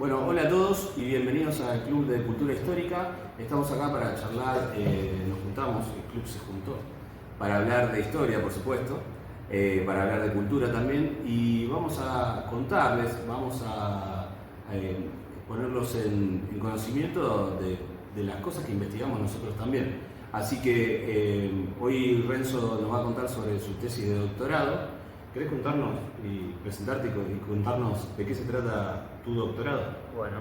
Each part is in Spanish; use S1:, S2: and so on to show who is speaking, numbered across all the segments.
S1: Bueno, hola a todos y bienvenidos al Club de Cultura Histórica. Estamos acá para charlar, nos juntamos, el club se juntó, para hablar de historia, por supuesto, para hablar de cultura también, y vamos a contarles, vamos a ponerlos en conocimiento de las cosas que investigamos nosotros también. Así que hoy Renzo nos va a contar sobre su tesis de doctorado. ¿Querés contarnos y presentarte y contarnos de qué se trata tu doctorado?
S2: Bueno,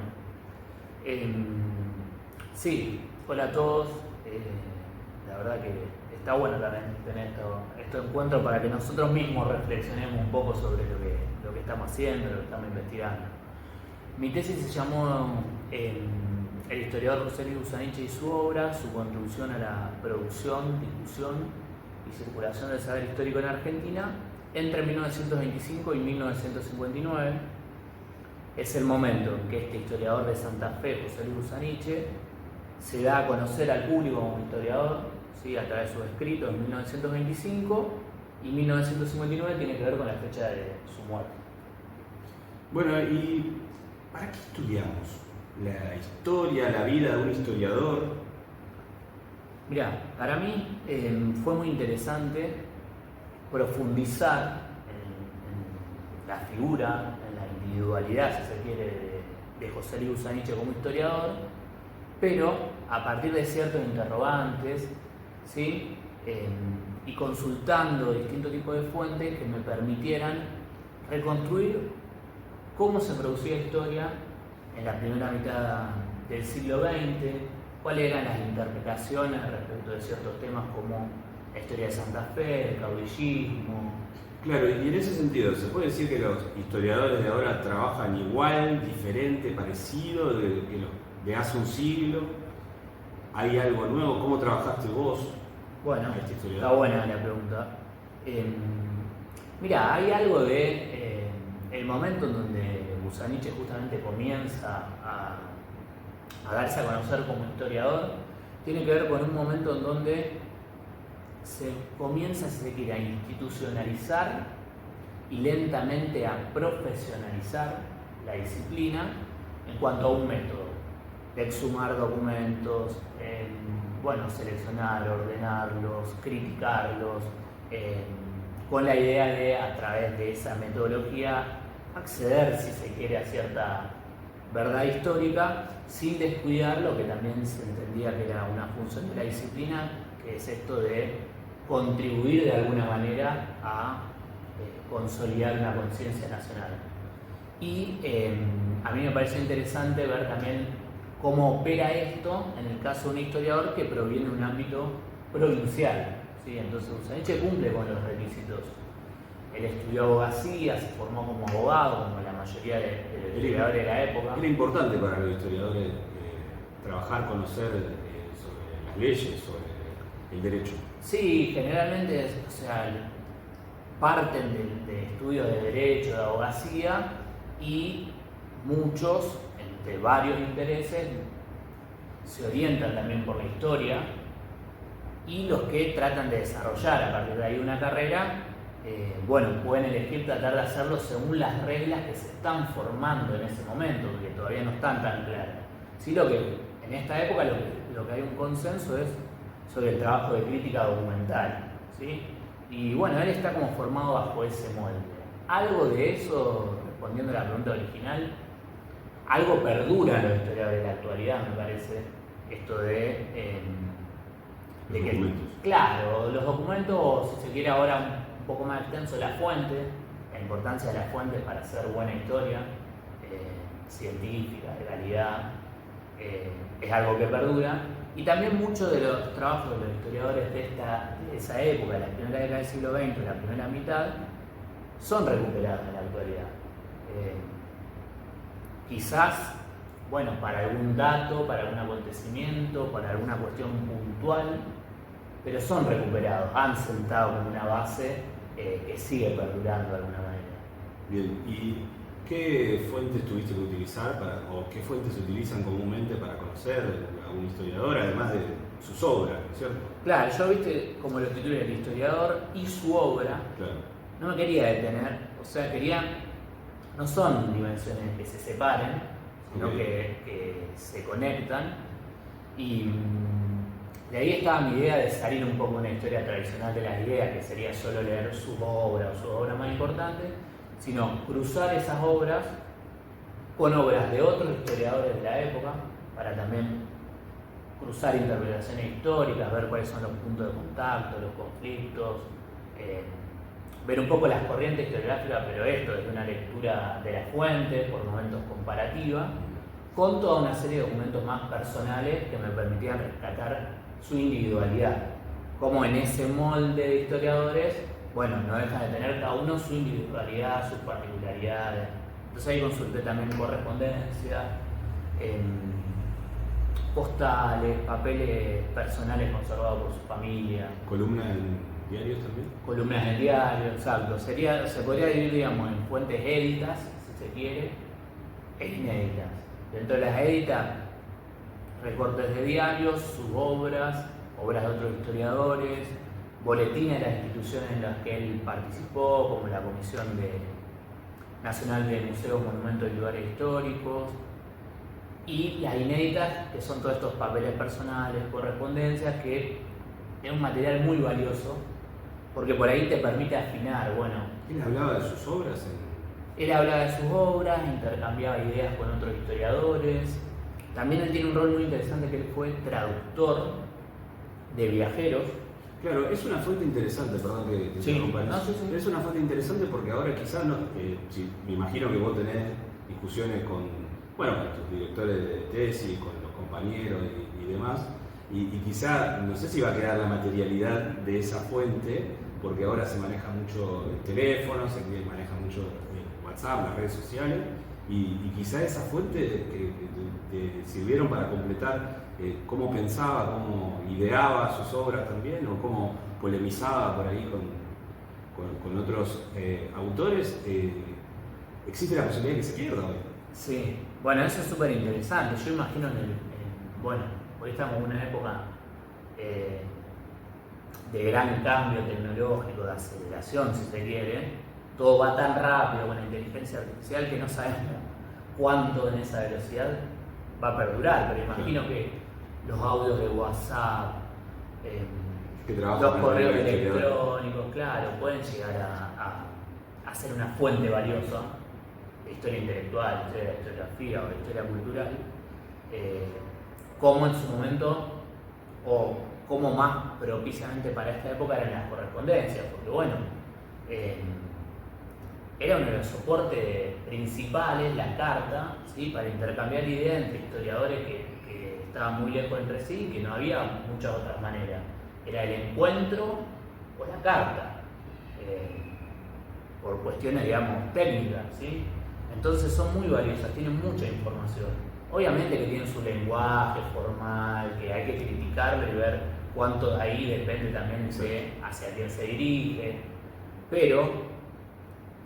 S2: sí, hola a todos. La verdad que está bueno también tener estos encuentros para que nosotros mismos reflexionemos un poco sobre lo que estamos haciendo, lo que estamos investigando. Mi tesis se llamó El historiador José Luis Usanich y su obra, su contribución a la producción, difusión y circulación del saber histórico en Argentina entre 1925 y 1959. Es el momento en que este historiador de Santa Fe, José Luis Usanich, se da a conocer al público como historiador, ¿sí? A través de sus escritos en 1925, y 1959 tiene que ver con la fecha de su muerte.
S1: Bueno, ¿y para qué estudiamos la historia, la vida de un historiador?
S2: Mirá, para mí fue muy interesante profundizar en la figura, en la individualidad, si se quiere, de José Luis Usanich como historiador, pero a partir de ciertos interrogantes, ¿sí? Y consultando distintos tipos de fuentes que me permitieran reconstruir cómo se producía historia en la primera mitad del siglo XX, cuáles eran las interpretaciones respecto de ciertos temas como la historia de Santa Fe, el caudillismo.
S1: Claro, y en ese sentido, ¿se puede decir que los historiadores de ahora trabajan igual, diferente, parecido que los de hace un siglo? ¿Hay algo nuevo? ¿Cómo trabajaste vos?
S2: Bueno,
S1: este historiador?
S2: está buena la pregunta. Mira, hay algo de el momento en donde Usanich justamente comienza a darse a conocer como historiador, tiene que ver con un momento en donde se comienza, si se quiere, a institucionalizar y lentamente a profesionalizar la disciplina en cuanto a un método de exhumar documentos, seleccionar, ordenarlos, criticarlos, con la idea de, a través de esa metodología, acceder, si se quiere, a cierta verdad histórica, sin descuidar lo que también se entendía que era una función de la disciplina, que es esto de contribuir de alguna manera a consolidar una conciencia nacional. Y a mí me parece interesante ver también cómo opera esto en el caso de un historiador que proviene de un ámbito provincial, ¿sí? Entonces Usanich cumple con los requisitos. Él estudió abogacía, se formó como abogado, como la mayoría de los historiadores de la época.
S1: Era importante para los historiadores trabajar, conocer sobre las leyes, sobre el derecho.
S2: Sí, generalmente parten de estudios de derecho, de abogacía, y muchos, entre varios intereses, se orientan también por la historia, y los que tratan de desarrollar a partir de ahí una carrera, pueden elegir tratar de hacerlo según las reglas que se están formando en ese momento, porque todavía no están tan claras. Sí, en esta época lo que hay un consenso es sobre el trabajo de crítica documental, ¿sí? Y bueno, él está como formado bajo ese molde. Algo de eso, respondiendo a la pregunta original, algo perdura en los historiadores de la actualidad, me parece, esto de
S1: Los documentos.
S2: Claro, los documentos, si se quiere ahora un poco más extenso, la fuente, la importancia de las fuentes para hacer buena historia, científica, de calidad, es algo que perdura. Y también muchos de los trabajos de los historiadores de esa época, de la primera década del siglo XX, la primera mitad, son recuperados en la actualidad. Quizás, para algún dato, para algún acontecimiento, para alguna cuestión puntual, pero son recuperados, han sentado como una base que sigue perdurando de alguna manera.
S1: Bien, ¿y qué fuentes tuviste que utilizar o qué fuentes se utilizan comúnmente para conocer a un historiador, además de sus obras, ¿cierto?
S2: Claro, yo como lo titulé, el historiador y su obra.
S1: Claro.
S2: No me quería detener, no son dimensiones que se separen, sino que se conectan. Y de ahí estaba mi idea de salir un poco de una historia tradicional de las ideas, que sería solo leer sus obras o sus obras más importantes, sino cruzar esas obras con obras de otros historiadores de la época, para también cruzar interpretaciones históricas, ver cuáles son los puntos de contacto, los conflictos, ver un poco las corrientes historiográficas, pero esto desde una lectura de las fuentes, por momentos comparativa, con toda una serie de documentos más personales que me permitían rescatar su individualidad. Como en ese molde de historiadores, bueno, no dejan de tener cada uno su individualidad, sus particularidades. Entonces ahí consulté también correspondencia, postales, papeles personales conservados por su familia.
S1: ¿Columnas en diarios también?
S2: Columnas en diarios, exacto. Se podría dividir, digamos, en fuentes éditas, si se quiere, e inéditas. Dentro de las éditas, recortes de diarios, sus obras, obras de otros historiadores, boletines de las instituciones en las que él participó, como la Comisión Nacional de Museos, Monumentos y Lugares Históricos, y las inéditas, que son todos estos papeles personales, correspondencias, que es un material muy valioso, porque por ahí te permite afinar, bueno.
S1: ¿Él hablaba de sus obras?
S2: Él hablaba de sus obras, intercambiaba ideas con otros historiadores. También él tiene un rol muy interesante, que él fue traductor de viajeros.
S1: Claro, es una fuente interesante, perdón que te interrumpa. Sí. Es una fuente interesante porque ahora quizás, me imagino que vos tenés discusiones con tus directores de tesis, con los compañeros y demás, y quizá, no sé si va a quedar la materialidad de esa fuente, porque ahora se maneja mucho el teléfono, se maneja mucho WhatsApp, las redes sociales, y quizá esa fuente que te sirvieron para completar cómo pensaba, cómo ideaba sus obras también, o cómo polemizaba por ahí con otros autores, existe la posibilidad de que se pierda hoy.
S2: Sí, bueno, eso es súper interesante. Yo imagino hoy estamos en una época de gran cambio tecnológico, de aceleración, si se quiere. Todo va tan rápido con la inteligencia artificial que no sabemos cuánto en esa velocidad va a perdurar, pero imagino que los audios de WhatsApp, los correos electrónicos, claro, pueden llegar a ser una fuente valiosa de historia intelectual, historia de la historiografía o de historia cultural, como en su momento, o como más propiciamente para esta época eran las correspondencias, porque era uno de los soportes principales, la carta, ¿sí?, para intercambiar ideas entre historiadores que estaban muy lejos entre sí y que no había muchas otras maneras. Era el encuentro o la carta, por cuestiones, digamos, técnicas, ¿sí? Entonces son muy valiosas, tienen mucha información. Obviamente que tienen su lenguaje formal, que hay que criticarlo y ver cuánto de ahí depende también de hacia quién se dirige, pero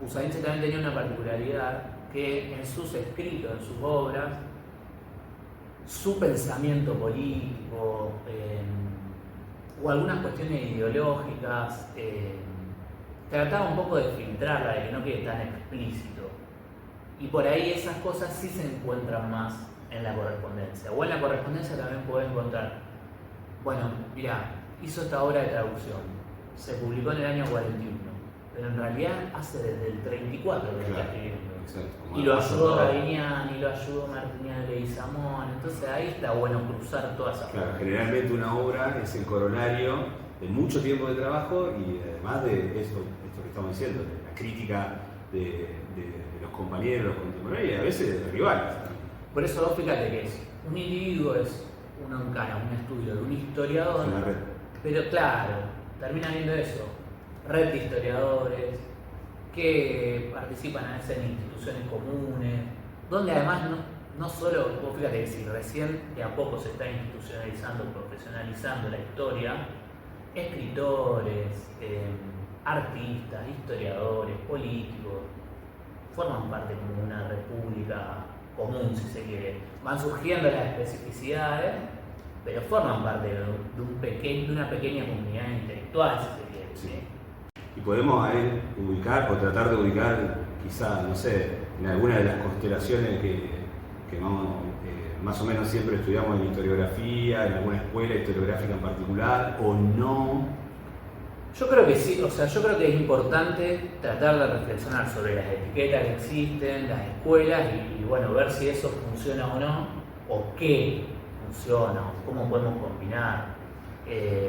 S2: Usainche también tenía una particularidad, que en sus escritos, en sus obras, su pensamiento político o algunas cuestiones ideológicas trataba un poco de filtrarla, de que no quede tan explícito. Y por ahí esas cosas sí se encuentran más en la correspondencia. O en la correspondencia también podés encontrar, mirá, hizo esta obra de traducción, se publicó en el año 41, pero en realidad hace desde el 34 que está escribiendo. Exacto, y lo ayudó Rabiniani, y lo ayudó Martiniano de Leguizamón, entonces ahí está bueno cruzar todas esas cosas.
S1: Generalmente una obra es el corolario de mucho tiempo de trabajo y además de esto que estamos diciendo, de la crítica de los compañeros, los contemporáneos y a veces de rivales.
S2: Por eso vos fíjate que un individuo es un estudio de un historiador, pero claro, termina viendo eso, red de historiadores que participan a veces en instituciones comunes, donde además no solo, vos fíjate que si recién de a poco se está institucionalizando, profesionalizando la historia, escritores, artistas, historiadores, políticos, forman parte como de una república común, si se quiere. Van surgiendo las especificidades, pero forman parte de una pequeña comunidad intelectual, si se quiere. ¿Sí?
S1: Y podemos ahí ubicar o tratar de ubicar, quizá, no sé, en alguna de las constelaciones que que más o menos siempre estudiamos en historiografía, en alguna escuela historiográfica en particular, o no?
S2: Yo creo que sí, o sea, yo creo que es importante tratar de reflexionar sobre las etiquetas que existen, las escuelas y bueno, ver si eso funciona o no, o qué funciona, o cómo podemos combinar.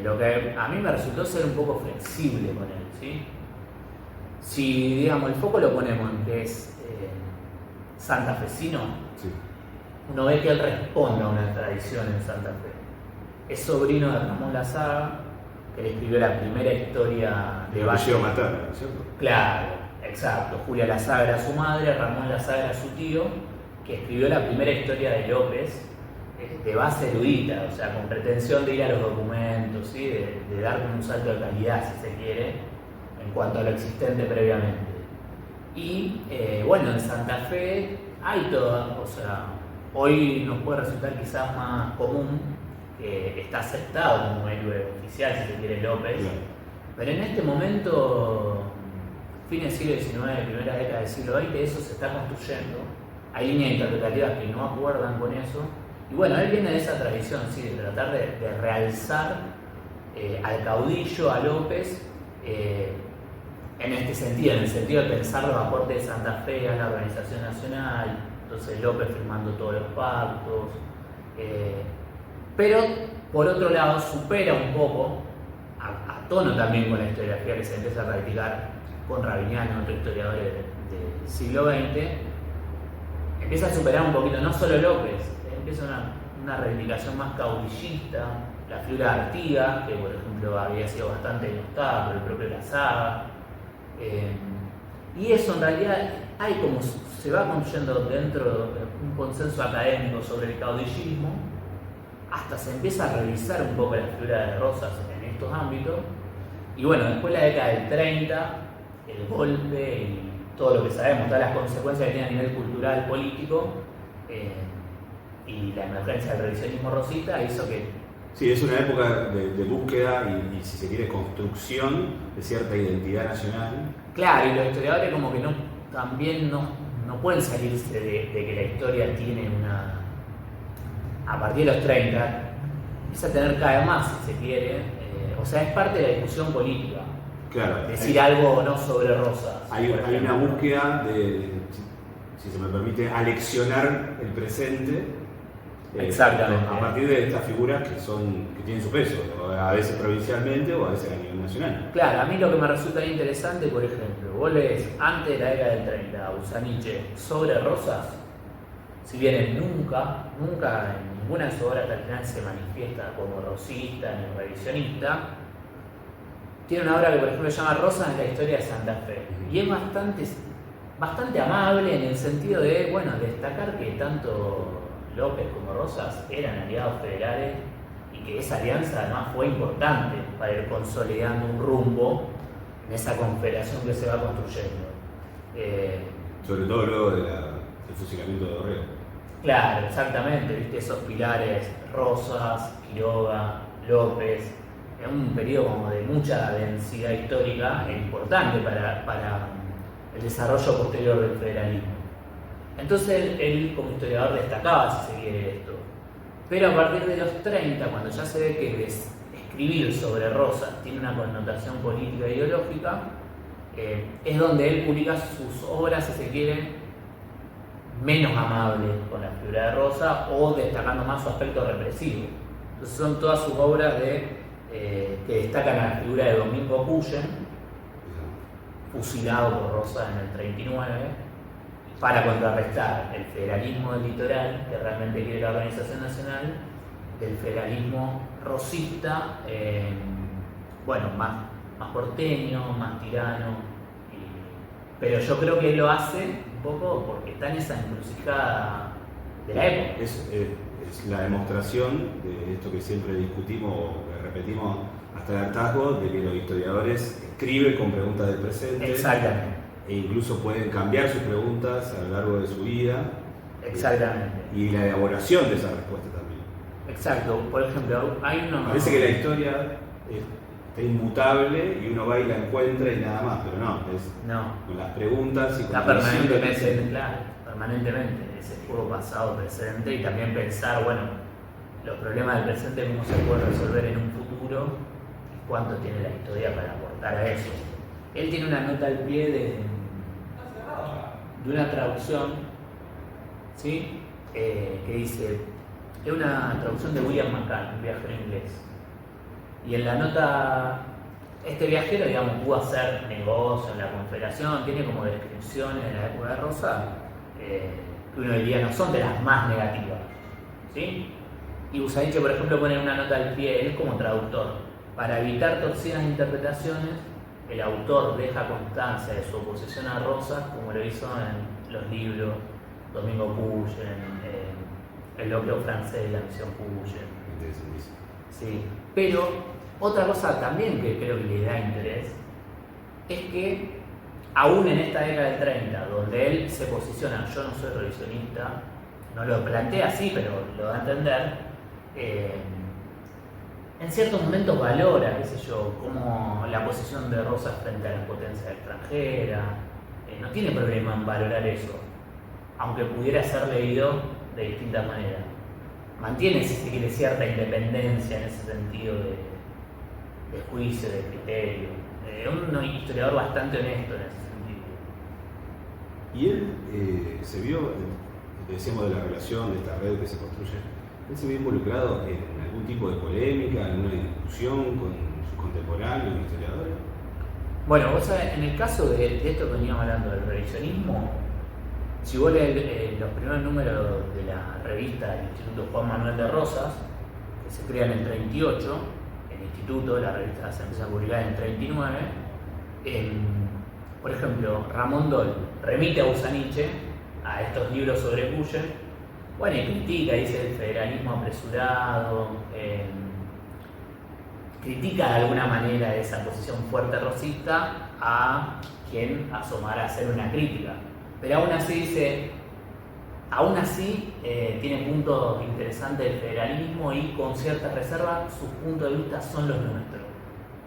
S2: Lo que a mí me resultó ser un poco flexible con él, ¿sí? Si, digamos, el foco lo ponemos en que es santafesino,
S1: Sí.
S2: uno ve que él responde a una tradición en Santa Fe. Es sobrino de Ramón Lazaga, que le escribió la primera historia de Valle.
S1: Materno, ¿cierto?
S2: Claro, exacto. Julia Lazaga era su madre, Ramón Lazaga era su tío, que escribió la primera historia de López, de base erudita, o sea, con pretensión de ir a los documentos, ¿sí? de dar un salto de calidad, si se quiere, en cuanto a lo existente previamente. Y bueno, en Santa Fe hay toda, o sea, hoy nos puede resultar quizás más común que está aceptado como héroe oficial, si se quiere, López,
S1: Claro.
S2: pero en este momento, fines del siglo XIX, primera década del siglo XX, eso se está construyendo. Hay líneas interpretativas que no acuerdan con eso. Y bueno, él viene de esa tradición, sí, de tratar de realzar al caudillo, a López, en este sentido, en el sentido de pensar los aportes de Santa Fe a la organización nacional, entonces López firmando todos los pactos, pero por otro lado supera un poco, a tono también con la historiografía que se empieza a practicar con Rabiniano, otro historiador del siglo XX, empieza a superar un poquito, no solo López, empieza una reivindicación más caudillista, la figura de Artigas, que por ejemplo había sido bastante denostada por el propio Lazaga, y eso en realidad hay como se va construyendo dentro de un consenso académico sobre el caudillismo, hasta se empieza a revisar un poco la figura de Rosas en estos ámbitos, y bueno, después de la década del 30, el golpe y todo lo que sabemos, todas las consecuencias que tiene a nivel cultural, político, y la emergencia del revisionismo rosista hizo que...
S1: Sí, es una época de búsqueda y, si se quiere, construcción de cierta identidad nacional.
S2: Claro, y los historiadores como que también no pueden salirse de que la historia tiene una... A partir de los 30, empieza a tener cada vez más, si se quiere, o sea, es parte de la discusión política.
S1: Claro.
S2: Decir algo o no sobre Rosas.
S1: Hay una búsqueda de, si se me permite, aleccionar el presente.
S2: Exactamente.
S1: A partir de estas figuras que tienen su peso, a veces provincialmente o a veces a nivel nacional.
S2: Claro, a mí lo que me resulta interesante, por ejemplo, vos lees antes de la década del 30 a Busaniche sobre Rosas, si bien él nunca en ninguna de sus obras al final se manifiesta como rosista ni revisionista, tiene una obra que por ejemplo se llama Rosas en la historia de Santa Fe, y es bastante amable en el sentido de, bueno, destacar que tanto López como Rosas eran aliados federales y que esa alianza además fue importante para ir consolidando un rumbo en esa confederación que se va construyendo.
S1: Sobre todo luego del fusilamiento de Dorrego.
S2: Claro, exactamente, ¿viste? Esos pilares, Rosas, Quiroga, López, es un periodo como de mucha densidad histórica e importante para el desarrollo posterior del federalismo. Entonces él como historiador destacaba, si se quiere, esto. Pero a partir de los 30, cuando ya se ve que escribir sobre Rosas tiene una connotación política e ideológica, es donde él publica sus obras, si se quiere, menos amables con la figura de Rosas o destacando más su aspecto represivo. Entonces son todas sus obras que destacan a la figura de Domingo Puyen, fusilado por Rosas en el 39, para contrarrestar el federalismo del litoral, que realmente quiere la organización nacional, del federalismo rosista, bueno, más porteño, más tirano, pero yo creo que él lo hace un poco porque está en esa encrucijada de la época.
S1: Es la demostración de esto que siempre discutimos o que repetimos hasta el hartazgo, de que los historiadores escriben con preguntas del presente.
S2: Exactamente.
S1: E incluso pueden cambiar sus preguntas a lo largo de su vida.
S2: Exactamente.
S1: Y la elaboración de esa respuesta también.
S2: Exacto. Por ejemplo, hay uno...
S1: Parece que la historia está inmutable y uno va y la encuentra y nada más, pero no, es
S2: no.
S1: con las preguntas y con
S2: Está
S1: la visión del
S2: permanentemente,
S1: presente.
S2: claro, permanentemente ese juego pasado-presente y también pensar, bueno, los problemas del presente, cómo se pueden resolver en un futuro y cuánto tiene la historia para aportar a eso. Él tiene una nota al pie de una traducción, ¿sí? Que dice, es una traducción de William McCann, un viajero inglés. Y en la nota, este viajero, digamos, pudo hacer negocio en la Confederación, tiene como descripciones de la época de Rosa, que uno diría no son de las más negativas, ¿sí? Y Busaniche, por ejemplo, pone una nota al pie, él como traductor. Para evitar torcidas interpretaciones, el autor deja constancia de su oposición a Rosas, como lo hizo en los libros Domingo Puyen, El Locro Francés, La Misión Puyen. Sí, pero otra cosa también que creo que le da interés es que aún en esta década del 30, donde él se posiciona, yo no soy revisionista, no lo plantea así, pero lo da a entender, en ciertos momentos valora, qué sé yo, como la posición de Rosas frente a las potencias extranjeras, no tiene problema en valorar eso, aunque pudiera ser leído de distintas maneras. Mantiene, si se quiere, cierta independencia en ese sentido de juicio, de criterio. Es un historiador bastante honesto en ese sentido.
S3: Y él se vio, decíamos de la relación, de esta red que se construye, él se vio involucrado en algún tipo de polémica, en una discusión con sus contemporáneos, historiadores.
S2: Bueno, vos sabés, en el caso de esto que veníamos hablando del revisionismo, si vos lees los primeros números de la revista del Instituto Juan Manuel de Rosas, que se crea en el 38, el Instituto, la revista se empieza a publicar en el 39, por ejemplo, Ramón Doll remite a Busaniche a estos libros sobre Puyen, bueno, y critica, dice el federalismo apresurado, critica de alguna manera esa posición fuerte rosista a quien asomara a hacer una crítica. Pero aún así dice, tiene puntos interesantes del federalismo y con cierta reserva sus puntos de vista son los nuestros.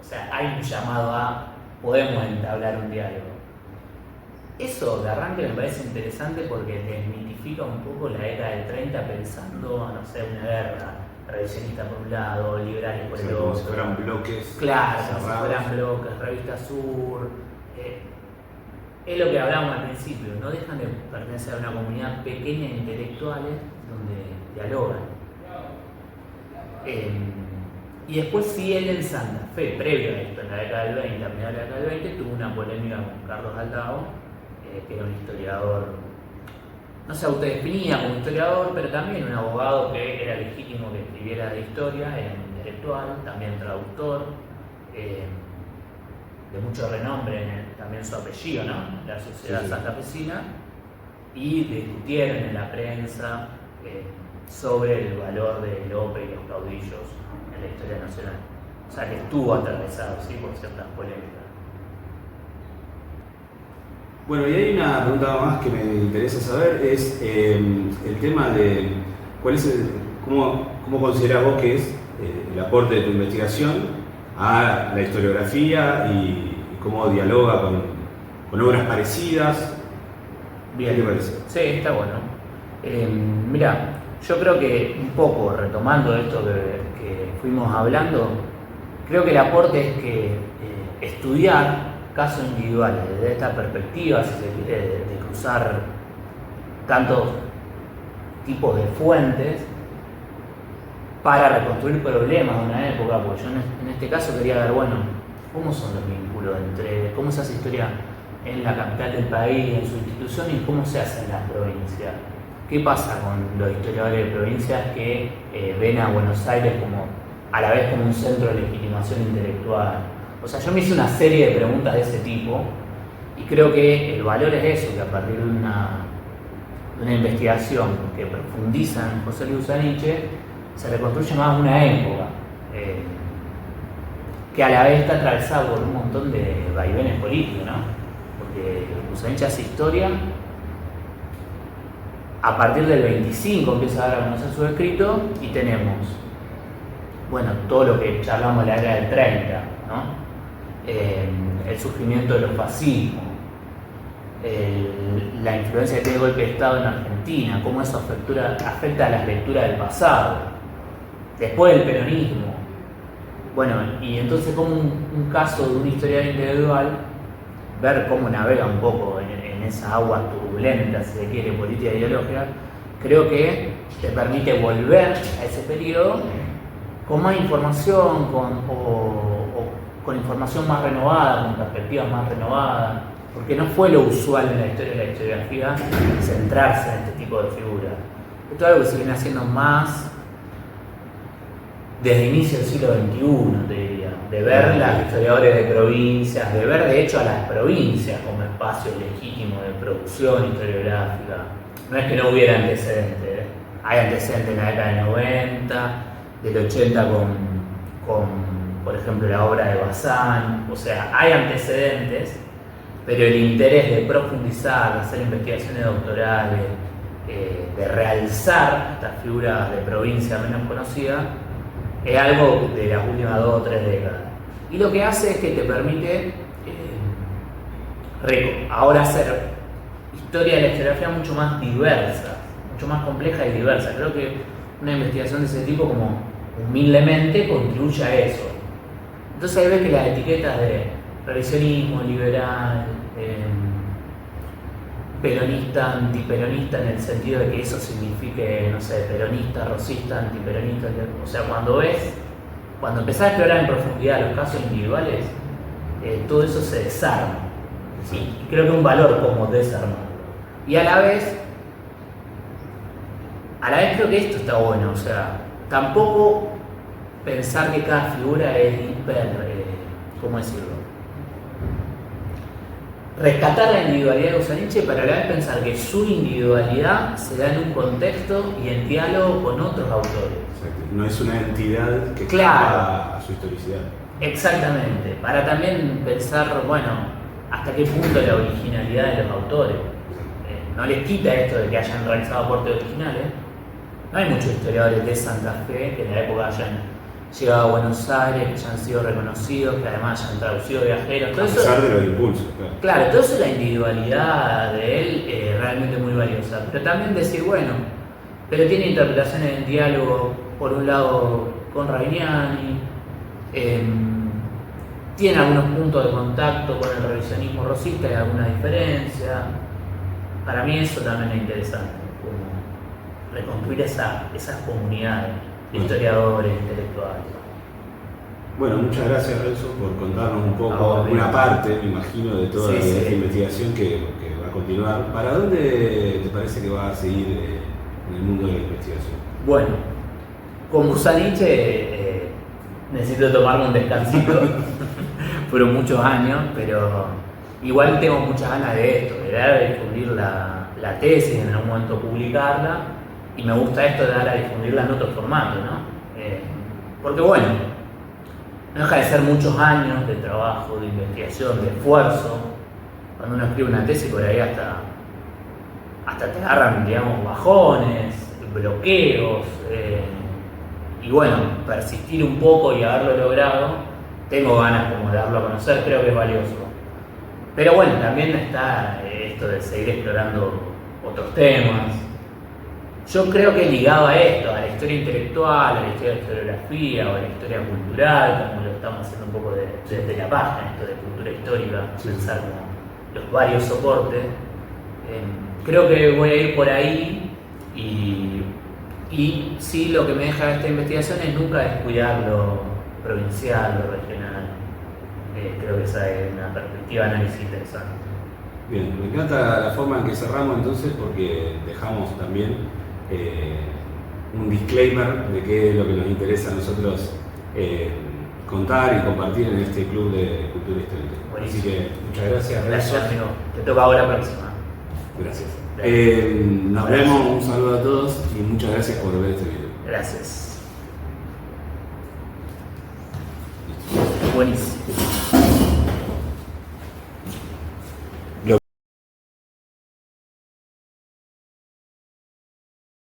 S2: O sea, hay un llamado a podemos entablar un diálogo. Eso de arranque me parece interesante porque desmitifica un poco la década del 30 pensando, no sé, una guerra revisionista por un lado, liberales por el otro.
S3: Como si fueran bloques.
S2: Claro, como si fueran bloques, Revista Sur. Es lo que hablábamos al principio, no dejan de pertenecer a una comunidad pequeña de intelectuales donde dialogan. Y después sí él en Santa Fe, previo a esto, en la década del 20, a mediados de la década del 20, tuvo una polémica con Carlos Aldao, que era un historiador, no se autodefinía como historiador, pero también un abogado que era legítimo que escribiera de historia, era un intelectual, también traductor, de mucho renombre, también su apellido, ¿no? La sociedad santafesina, y discutieron en la prensa sobre el valor de López y los caudillos en la historia nacional. O sea que estuvo atravesado, ¿sí?, por ciertas polémicas.
S3: Bueno, y hay una pregunta más que me interesa saber, es el tema de cómo considerás vos que es el aporte de tu investigación a la historiografía y cómo dialoga con obras parecidas.
S2: Bien.
S3: ¿Qué te parece?
S2: Sí, está bueno. Mira, yo creo que un poco retomando esto que fuimos hablando, creo que el aporte es que estudiar casos individuales desde esta perspectiva, si se quiere, de cruzar tantos tipos de fuentes para reconstruir problemas de una época, porque yo en este caso quería ver, bueno, cómo son los vínculos entre, cómo se hace historia en la capital del país, en su institución, y cómo se hace en las provincias. ¿Qué pasa con los historiadores de provincias que ven a Buenos Aires como, a la vez como un centro de legitimación intelectual? O sea, yo me hice una serie de preguntas de ese tipo y creo que el valor es eso, que a partir de una investigación que profundiza en José Luis Busaniche, se reconstruye más una época que a la vez está atravesada por un montón de vaivenes políticos, ¿no? Porque Busaniche hace historia a partir del 25, empieza a dar a conocer su escrito y tenemos, bueno, todo lo que charlamos de la era del 30, ¿no? El surgimiento de los fascismos, la influencia que tiene el golpe de Estado en Argentina, cómo eso afecta a las lecturas del pasado, después del peronismo. Bueno, y entonces como un caso de un historiador individual, ver cómo navega un poco en esas aguas turbulentas, si se quiere, política e ideológica, creo que te permite volver a ese periodo con más información, con información más renovada, con perspectivas más renovadas, porque no fue lo usual en la historia de la historiografía centrarse en este tipo de figuras. Esto es algo que se viene haciendo más desde el inicio del siglo XXI, te diría, de ver las historiadores de provincias, de ver de hecho a las provincias como espacios legítimos de producción historiográfica. No es que no hubiera antecedentes, hay antecedentes en la década del 90, del 80 con por ejemplo, la obra de Bazán, o sea, hay antecedentes, pero el interés de profundizar, de hacer investigaciones doctorales, de realzar estas figuras de provincia menos conocidas, es algo de las últimas 2 o 3 décadas. Y lo que hace es que te permite ahora hacer historia de la historiografía mucho más diversa, mucho más compleja y diversa. Creo que una investigación de ese tipo, como humildemente, contribuye a eso. Entonces ahí ves que las etiquetas de revisionismo, liberal, peronista, antiperonista, en el sentido de que eso signifique, no sé, peronista, rosista, antiperonista, o sea, cuando empezás a explorar en profundidad los casos individuales, todo eso se desarma. Y creo que un valor como desarmarlo. Y a la vez creo que esto está bueno, o sea, tampoco pensar que cada figura es ¿cómo decirlo? Rescatar la individualidad de Usaniche, pero a la vez pensar que su individualidad se da en un contexto y en diálogo con otros autores.
S3: Exacto. No es una entidad que
S2: claro,
S3: a su historicidad.
S2: Exactamente, para también pensar, bueno, hasta qué punto la originalidad de los autores. No les quita esto de que hayan realizado aportes originales. No hay muchos historiadores de Santa Fe que en la época hayan llegado a Buenos Aires, que hayan sido reconocidos, que además hayan traducido viajeros. Todo
S3: a pesar de los impulsos,
S2: claro, todo eso es la individualidad de él, realmente muy valiosa. Pero también decir, bueno, pero tiene interpretaciones en diálogo, por un lado, con Rainiani, tiene algunos puntos de contacto con el revisionismo rosista, hay alguna diferencia. Para mí eso también es interesante, como reconstruir esas comunidades de historiadores, intelectuales.
S3: Bueno, muchas gracias, Renzo, por contarnos un poco, una parte, me imagino, de toda esta investigación que va a continuar. ¿Para dónde te parece que va a seguir en el mundo de la investigación?
S2: Bueno, con Usaniche necesito tomarme un descansito. Fueron muchos años, pero igual tengo muchas ganas de esto, de difundir la tesis, en algún momento publicarla, y me gusta esto de dar a difundirla en otro formato, ¿no? Porque bueno, no deja de ser muchos años de trabajo, de investigación, de esfuerzo. Cuando uno escribe una tesis, por ahí hasta te agarran, digamos, bajones, bloqueos, y bueno, persistir un poco y haberlo logrado, tengo ganas como de darlo a conocer, creo que es valioso. Pero bueno, también está esto de seguir explorando otros temas. Yo creo que ligado a esto, a la historia intelectual, a la historia de la historiografía o a la historia cultural, como lo estamos haciendo un poco desde la página, esto de cultura histórica, pensar como los varios soportes, creo que voy a ir por ahí y sí, lo que me deja esta investigación es nunca descuidar lo provincial, lo regional. Creo que esa es una perspectiva de análisis interesante.
S3: Bien, me encanta la forma en que cerramos entonces, porque dejamos también un disclaimer de qué es lo que nos interesa a nosotros contar y compartir en este club de cultura histórica.
S2: Buenísimo.
S3: Así que muchas gracias.
S2: Gracias, amigo. Te toca ahora la próxima.
S3: Gracias. Nos vemos, un saludo a todos y muchas gracias por ver este video.
S2: Gracias. Buenísimo.